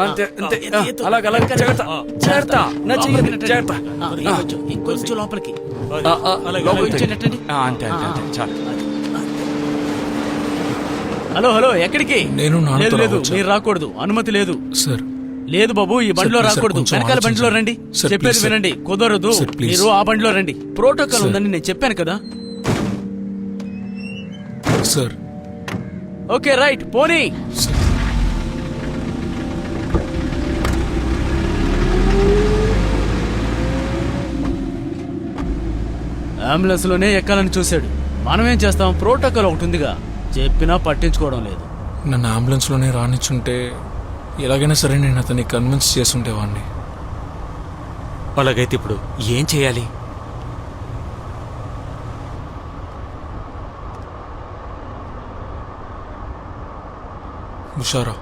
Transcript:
అంతే అంతే అలాగే అలాగే జాగ్రత్త జాగ్రత్త నా చెయ్యి జాగ్రత్త ఇంకొంచెం లోపలికి అంతే అంతే అంతే చాలు. హలో హలో ఎక్కడికి? నేను లేదు లేదు మీరు రాకూడదు, అనుమతి లేదు సార్. లేదు బాబు, ఈ బండిలో సార్, రాకూడదు. కొంచెం వెనకాల బండిలో రండి. సార్, చెప్పేది ప్లీజ్, సార్. వినండి. కుదరదు. Sir, please. మీరు ఆ బండిలో రండి. Protocol sir. ఉందని నేను చెప్పాను కదా. సార్ ఓకే రైట్, పోనీ. సార్. అంబులెన్స్ లోనే ఎక్కాలని చూశాడు. మనం ఏం చేస్తాం? ప్రోటోకాల్ ఒకటి ఉందిగా, చెప్పినా పట్టించుకోవడం లేదు. నన్ను అంబులెన్స్లోనే రానిచ్చుంటే ఎలాగైనా సరే నేను అతన్ని కన్విన్స్ చేసుంటేవాడిని. అలాగైతే ఇప్పుడు ఏం చేయాలి? హుషారా